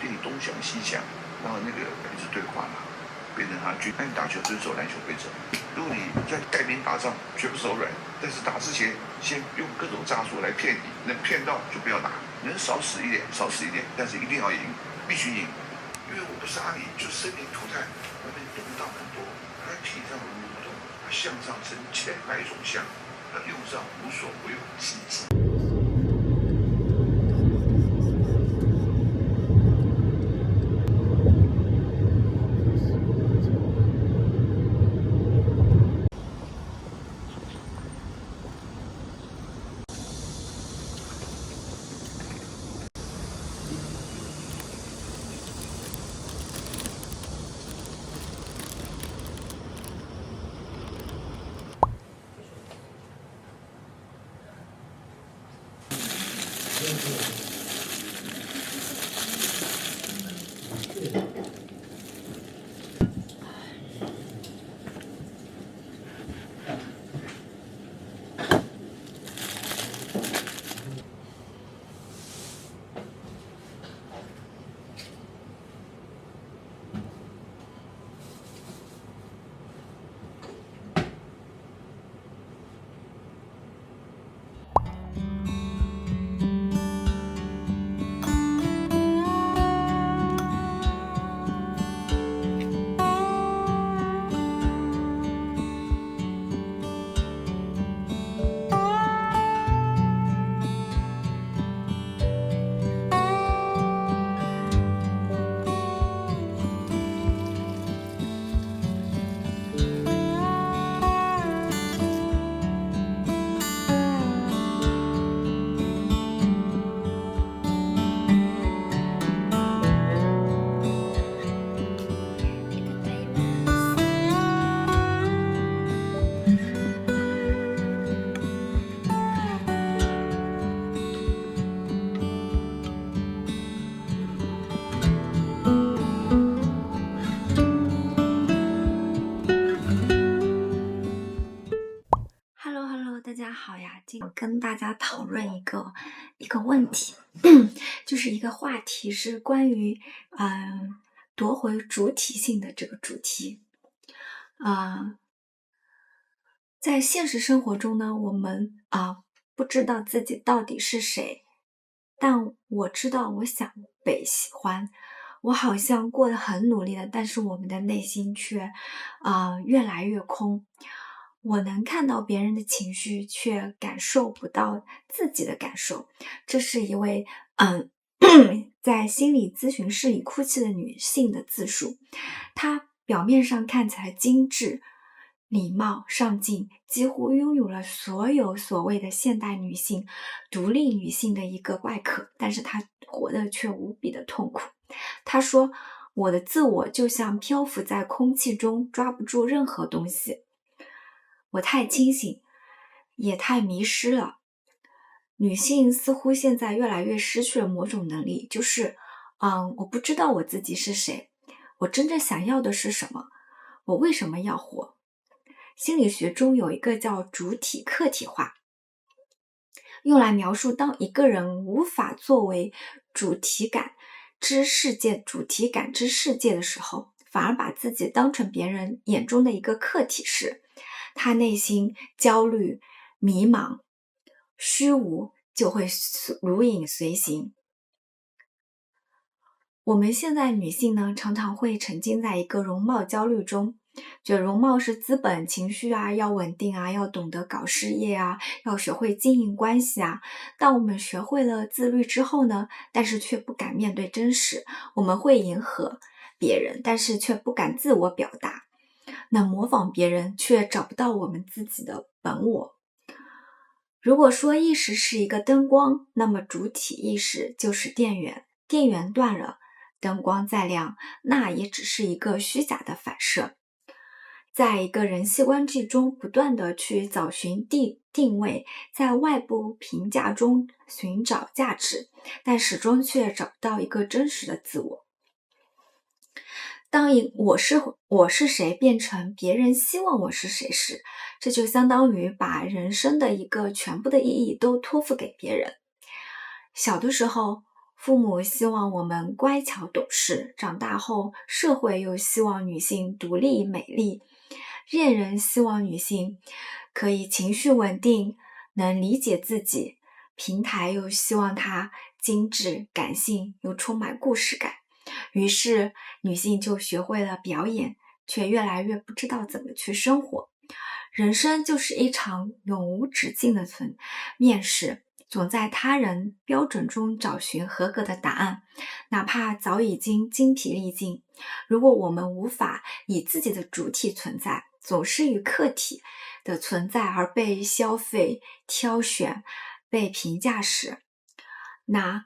对你东想西想，然后那个一直对话了，变成他去。那你打球遵守篮球规则，如果你在带兵打仗绝不手软，但是打之前先用各种诈术来骗你，能骗到就不要打，能少死一点少死一点，但是一定要赢，必须赢，因为我不杀你就生灵涂炭，外面动荡很多，他体上蠕动，他向上升千百种相，他用上无所不用其极。大家好呀，今天跟大家讨论一个问题，就是一个话题，是关于夺回主体性的这个主题。在现实生活中呢，我们不知道自己到底是谁，但我知道我想被喜欢，我好像过得很努力的，但是我们的内心却越来越空。我能看到别人的情绪，却感受不到自己的感受。这是一位在心理咨询室里哭泣的女性的自述。她表面上看起来精致、礼貌、上进，几乎拥有了所有所谓的现代女性、独立女性的一个外壳，但是她活得却无比的痛苦。她说：“我的自我就像漂浮在空气中，抓不住任何东西。我太清醒，也太迷失了。”女性似乎现在越来越失去了某种能力，就是我不知道我自己是谁，我真正想要的是什么，我为什么要活？心理学中有一个叫主体客体化，用来描述当一个人无法作为主体感知世界的时候，反而把自己当成别人眼中的一个客体时，他内心焦虑、迷茫、虚无就会如影随形。我们现在女性呢，常常会沉浸在一个容貌焦虑中，觉得容貌是资本，情绪啊要稳定啊，要懂得搞事业啊，要学会经营关系啊。当我们学会了自律之后呢，但是却不敢面对真实，我们会迎合别人，但是却不敢自我表达。那模仿别人，却找不到我们自己的本我。如果说意识是一个灯光，那么主体意识就是电源，电源断了，灯光再亮，那也只是一个虚假的反射。在一个人际关系中不断的去找寻定位，在外部评价中寻找价值，但始终却找不到一个真实的自我。当我是谁变成别人希望我是谁时，这就相当于把人生的一个全部的意义都托付给别人。小的时候，父母希望我们乖巧懂事，长大后社会又希望女性独立美丽，恋人希望女性可以情绪稳定，能理解自己，平台又希望她精致、感性又充满故事感。于是女性就学会了表演，却越来越不知道怎么去生活。人生就是一场永无止境的面试，总在他人标准中找寻合格的答案，哪怕早已经精疲力尽。如果我们无法以自己的主体存在，总是与客体的存在而被消费、挑选、被评价时，那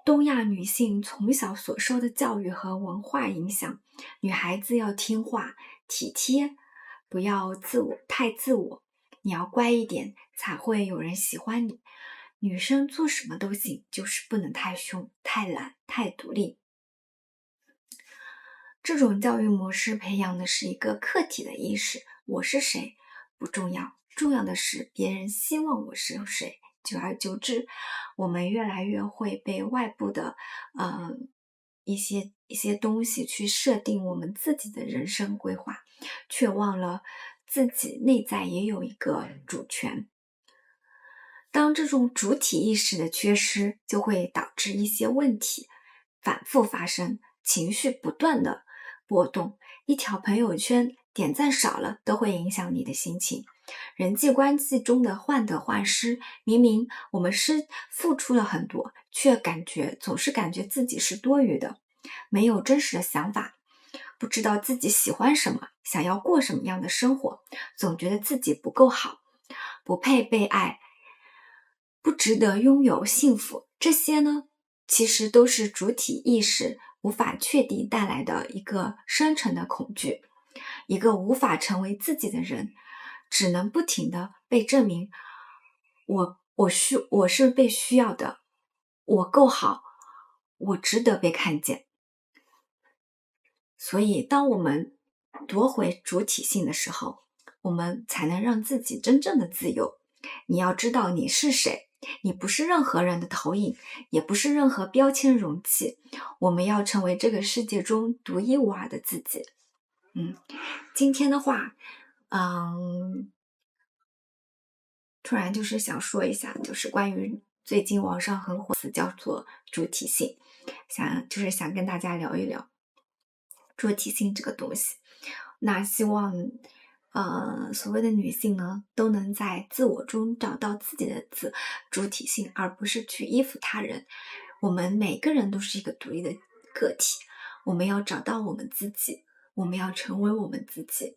东亚女性从小所受的教育和文化影响，女孩子要听话、体贴，不要太自我，你要乖一点，才会有人喜欢你。女生做什么都行，就是不能太凶、太懒、太独立。这种教育模式培养的是一个客体的意识，我是谁不重要，重要的是别人希望我是谁。久而久之，我们越来越会被外部的一些东西去设定我们自己的人生规划，却忘了自己内在也有一个主权。当这种主体意识的缺失，就会导致一些问题反复发生，情绪不断的波动，一条朋友圈点赞少了都会影响你的心情。人际关系中的患得患失，明明我们付出了很多，却总是感觉自己是多余的，没有真实的想法，不知道自己喜欢什么，想要过什么样的生活，总觉得自己不够好，不配被爱，不值得拥有幸福。这些呢，其实都是主体意识无法确定带来的一个深层的恐惧。一个无法成为自己的人，只能不停的被证明我是被需要的，我够好，我值得被看见。所以当我们夺回主体性的时候，我们才能让自己真正的自由。你要知道你是谁，你不是任何人的投影，也不是任何标签容器，我们要成为这个世界中独一无二的自己。今天的话突然就是想说一下，就是关于最近网上很火的叫做主体性，想跟大家聊一聊主体性这个东西。那希望所谓的女性呢，都能在自我中找到自己的主体性，而不是去依附他人。我们每个人都是一个独立的个体，我们要找到我们自己，我们要成为我们自己。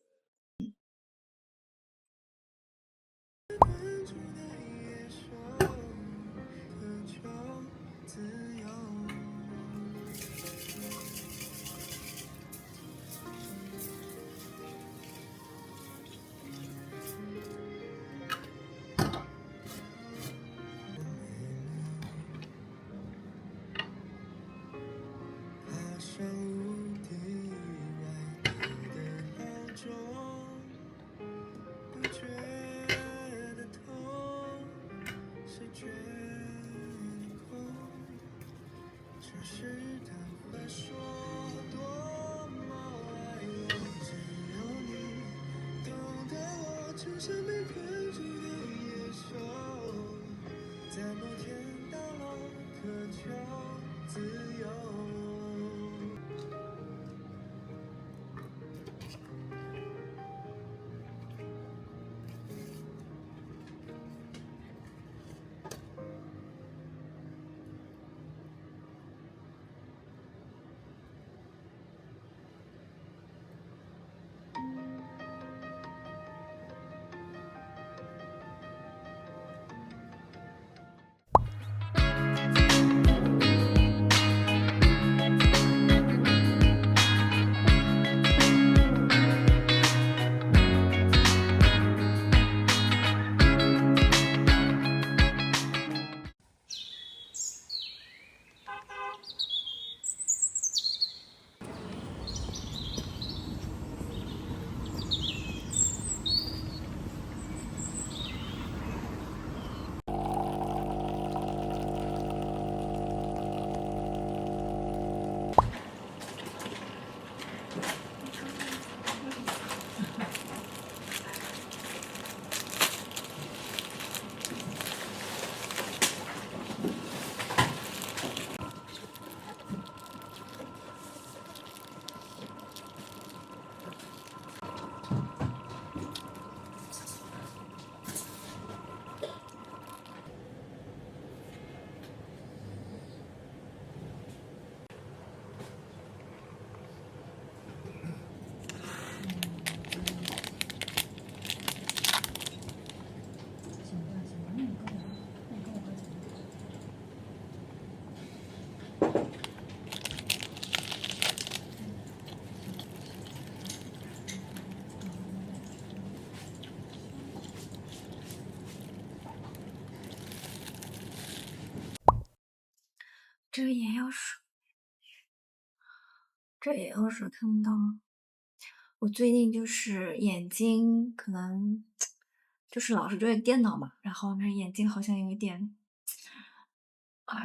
生被困住的野兽，在某天到了，渴求自由。这个眼药水，这眼药水看不到吗？我最近就是眼睛可能就是老是对着电脑嘛，然后那眼睛好像有一点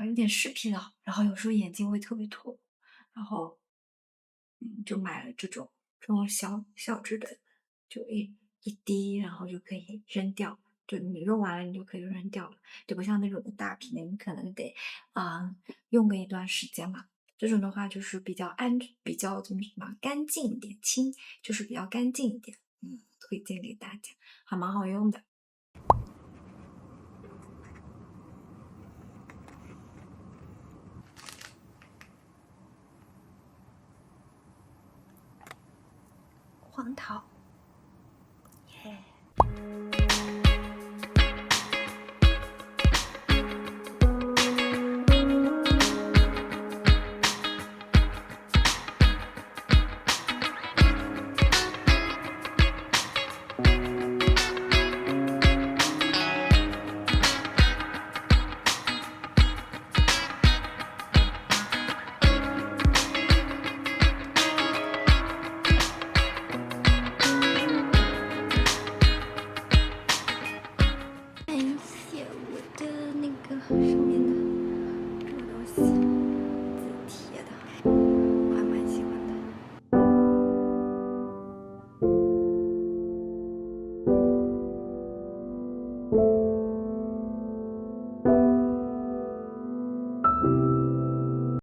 有点视疲劳，然后有时候眼睛会特别痛，然后就买了这种小支的，就一滴，然后就可以扔掉，就你用完了你就可以扔掉了，就不像那种大瓶的，你可能得用个一段时间嘛。这种的话就是比较比较怎么什么干净一点，就是比较干净一点，推荐给大家，还蛮好用的。黄桃。